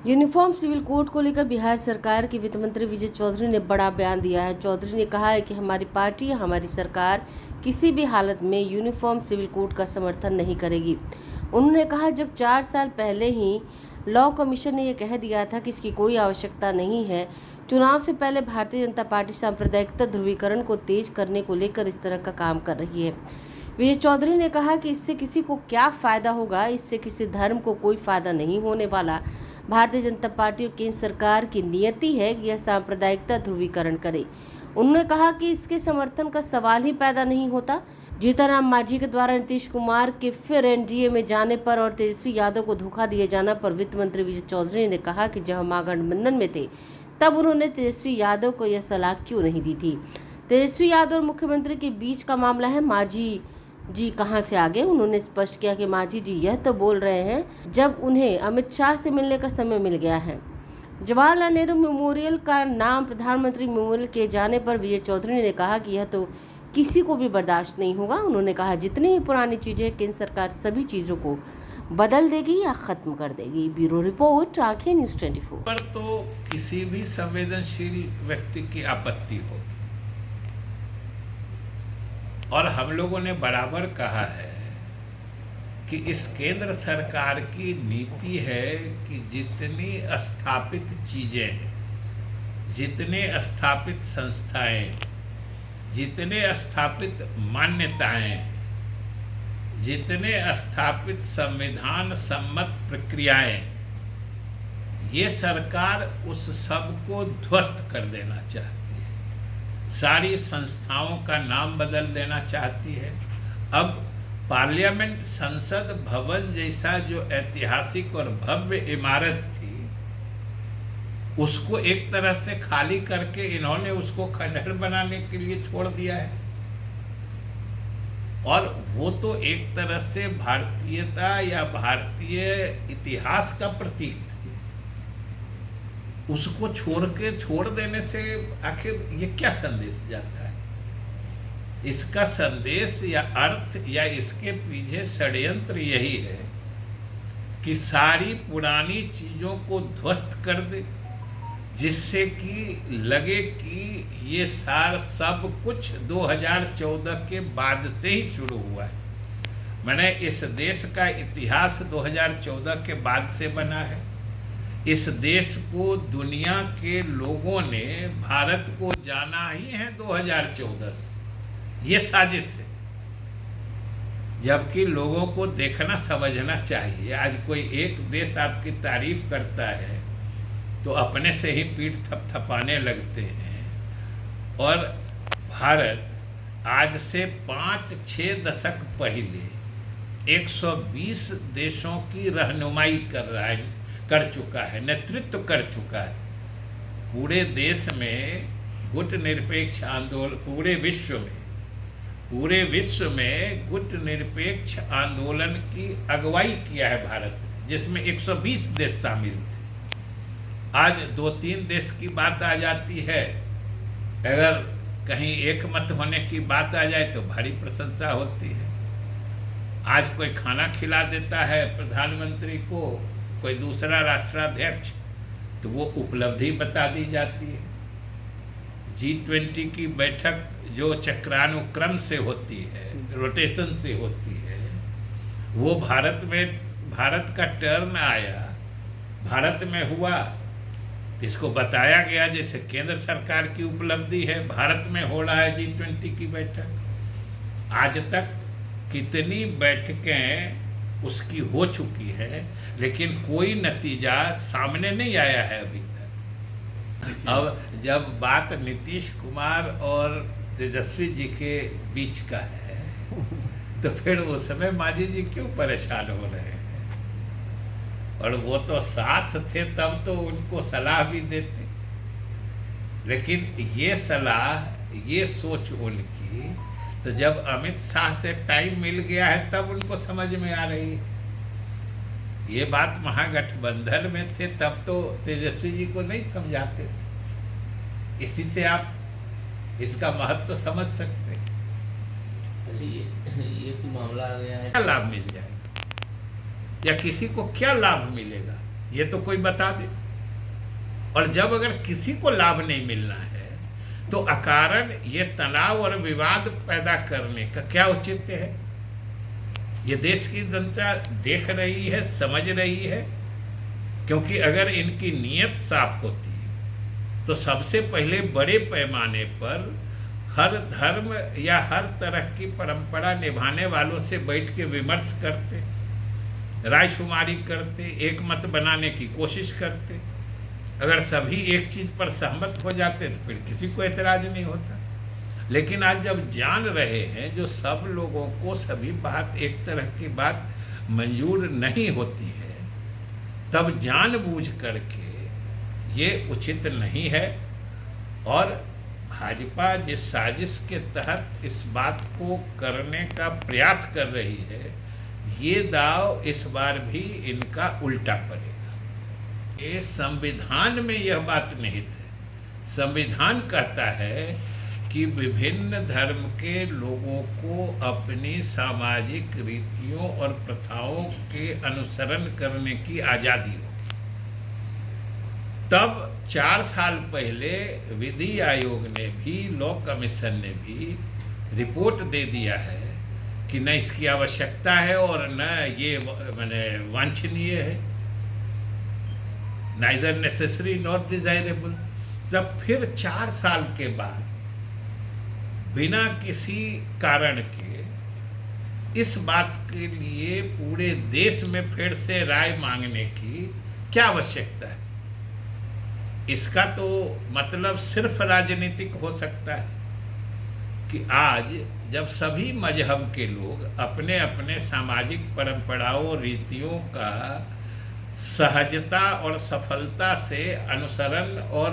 Uniform civil code को लेकर बिहार सरकार के वित्त मंत्री विजय चौधरी ने बड़ा बयान दिया है। चौधरी ने कहा है कि हमारी पार्टी या हमारी सरकार किसी भी हालत में यूनिफॉर्म सिविल कोड का समर्थन नहीं करेगी। उन्होंने कहा, जब 4 साल पहले ही लॉ कमीशन ने यह कह दिया था कि इसकी कोई आवश्यकता नहीं है। चुनाव से पहले भारतीय जनता पार्टी सांप्रदायिकता ध्रुवीकरण को तेज करने को लेकर इस तरह का काम कर रही है। विजय चौधरी ने कहा कि इससे किसी को क्या फायदा होगा, इससे किसी धर्म को कोई फायदा नहीं होने वाला। भारतीय जनता पार्टी और केंद्र सरकार की नियति है कि यह सांप्रदायिकता ध्रुवीकरण करे। उन्होंने कहा कि इसके समर्थन का सवाल ही पैदा नहीं होता। जीतनराम मांझी के द्वारा नीतीश कुमार के फिर एनडीए में जाने पर और तेजस्वी यादव को धोखा दिए जाने पर वित्त मंत्री विजय चौधरी ने कहा कि जब महागठबंधन में थे तब उन्होंने तेजस्वी यादव को यह सलाह क्यों नहीं दी थी। तेजस्वी यादव और मुख्यमंत्री के बीच का मामला है, मांझी जी कहां से आ गए। उन्होंने स्पष्ट किया कि मांझी जी यह तो बोल रहे हैं जब उन्हें अमित शाह से मिलने का समय मिल गया है। जवाहरलाल नेहरू मेमोरियल का नाम प्रधानमंत्री मेमोरियल किए जाने पर विजय चौधरी ने कहा कि यह तो किसी को भी बर्दाश्त नहीं होगा। उन्होंने कहा, जितनी भी पुरानी चीजें केंद्र सरकार सभी चीजों को बदल देगी या खत्म कर देगी। ब्यूरो रिपोर्ट, आंखें न्यूज़ 24। पर तो किसी भी संवेदनशील व्यक्ति की आपत्ति हो, और हम लोगों ने बराबर कहा है कि इस केंद्र सरकार की नीति है कि जितनी स्थापित चीजें हैं, जितने स्थापित संस्थाएं, जितने स्थापित मान्यताएं, जितने स्थापित संविधान सम्मत प्रक्रियाएं, ये सरकार उस सब को ध्वस्त कर देना चाहती है। सारी संस्थाओं का नाम बदल देना चाहती है। अब पार्लियामेंट संसद भवन जैसा जो ऐतिहासिक और भव्य इमारत थी, उसको एक तरह से खाली करके इन्होंने उसको खंडहर बनाने के लिए छोड़ दिया है। और वो तो एक तरह से भारतीयता या भारतीय इतिहास का प्रतीक थी। उसको छोड़ देने से आखिर ये क्या संदेश जाता है? इसका संदेश या अर्थ या इसके पीछे षड्यंत्र यही है कि सारी पुरानी चीजों को ध्वस्त कर दे, जिससे कि लगे कि ये सब कुछ 2014 के बाद से ही शुरू हुआ है। मैंने इस देश का इतिहास 2014 के बाद से बना है। इस देश को दुनिया के लोगों ने, भारत को जाना ही है 2014 से। ये साजिश है, जबकि लोगों को देखना समझना चाहिए। आज कोई एक देश आपकी तारीफ करता है तो अपने से ही पीठ थपथपाने लगते हैं। और भारत आज से 5-6 दशक पहले 120 देशों की रहनुमाई कर चुका है, नेतृत्व कर चुका है। पूरे देश में गुटनिरपेक्ष आंदोलन, पूरे विश्व में गुटनिरपेक्ष आंदोलन की अगुवाई किया है भारत, जिसमें 120 देश शामिल थे। आज 2-3 देश की बात आ जाती है, अगर कहीं एक मत होने की बात आ जाए तो भारी प्रशंसा होती है। आज कोई खाना खिला देता है प्रधानमंत्री को कोई दूसरा राष्ट्राध्यक्ष, तो वो उपलब्धि बता दी जाती है। G20 की बैठक जो चक्रानुक्रम से होती है, रोटेशन से होती है, वो भारत का टर्न आया, भारत में हुआ, तो इसको बताया गया जैसे केंद्र सरकार की उपलब्धि है, भारत में हो रहा है G20 की बैठक। आज तक कितनी बैठकें उसकी हो चुकी है, लेकिन कोई नतीजा सामने नहीं आया है अभी तक। अब जब बात नीतीश कुमार और तेजस्वी जी के बीच का है, तो फिर उस समय मांझी जी क्यों परेशान हो रहे हैं? और वो तो साथ थे, तब तो उनको सलाह भी देते। लेकिन ये सलाह, ये सोच उनकी तो जब अमित शाह से टाइम मिल गया है तब उनको समझ में आ रही है। ये बात महागठबंधन में थे तब तो तेजस्वी जी को नहीं समझाते थे। इसी से आप इसका महत्व समझ सकते हैं। ये तो मामला आ गया है, क्या लाभ मिल जाएगा या किसी को क्या लाभ मिलेगा? ये तो कोई बता दे। और जब अगर किसी को लाभ नहीं मिलना है तो अकारण ये तनाव और विवाद पैदा करने का क्या औचित्य है? ये देश की जनता देख रही है, समझ रही है। क्योंकि अगर इनकी नीयत साफ होती तो सबसे पहले बड़े पैमाने पर हर धर्म या हर तरह की परंपरा निभाने वालों से बैठ के विमर्श करते, रायशुमारी करते, एक मत बनाने की कोशिश करते। अगर सभी एक चीज पर सहमत हो जाते तो फिर किसी को एतराज नहीं होता। लेकिन आज जब जान रहे हैं जो सब लोगों को सभी बात एक तरह की बात मंजूर नहीं होती है, तब जानबूझ करके ये उचित नहीं है। और भाजपा जिस साजिश के तहत इस बात को करने का प्रयास कर रही है, ये दाव इस बार भी इनका उल्टा पड़ेगा। ये संविधान में यह बात निहित है। संविधान कहता है कि विभिन्न धर्म के लोगों को अपनी सामाजिक रीतियों और प्रथाओं के अनुसरण करने की आज़ादी हो। तब 4 साल पहले विधि आयोग ने भी, लॉ कमीशन ने भी रिपोर्ट दे दिया है कि न इसकी आवश्यकता है और न ये माने वांछनीय है, नाइदर नेसेसरी नॉट डिजायरेबल। जब फिर 4 साल के बाद बिना किसी कारण के इस बात के लिए पूरे देश में फिर से राय मांगने की क्या आवश्यकता है? इसका तो मतलब सिर्फ राजनीतिक हो सकता है कि आज जब सभी मजहब के लोग अपने अपने सामाजिक परंपराओं, रीतियों का सहजता और सफलता से अनुसरण और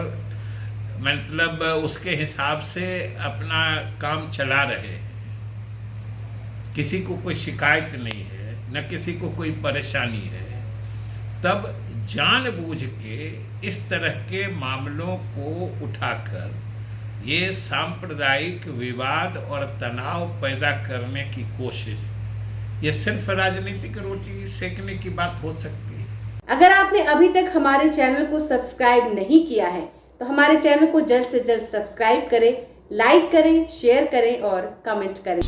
मतलब उसके हिसाब से अपना काम चला रहे हैं, किसी को कोई शिकायत नहीं है, न किसी को कोई परेशानी है, तब जानबूझ के इस तरह के मामलों को उठाकर ये सांप्रदायिक विवाद और तनाव पैदा करने की कोशिश, ये सिर्फ राजनीतिक रोटी सेकने की बात हो सकती है। अगर आपने अभी तक हमारे चैनल को सब्सक्राइब नहीं किया है तो हमारे चैनल को जल्द से जल्द सब्सक्राइब करें, लाइक करें, शेयर करें और कमेंट करें।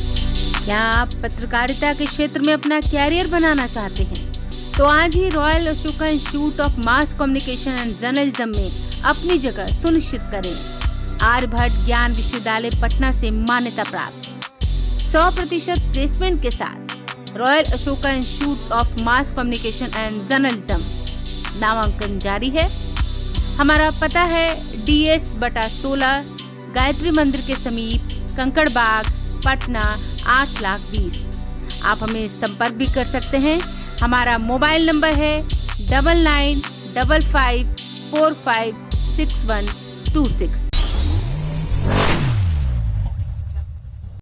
क्या आप पत्रकारिता के क्षेत्र में अपना कैरियर बनाना चाहते हैं? तो आज ही royal Ashoka institute of mass communication and journalism में अपनी जगह सुनिश्चित करें। आर्यभट्ट ज्ञान विश्वविद्यालय पटना से मान्यता प्राप्त 100% प्लेसमेंट के साथ royal Ashoka institute of mass communication and journalism नामांकन जारी है। हमारा पता है DS/16 गायत्री मंदिर के समीप, कंकड़ बाग, पटना 8,20,000। आप हमें संपर्क भी कर सकते हैं। हमारा मोबाइल नंबर है 9955456126।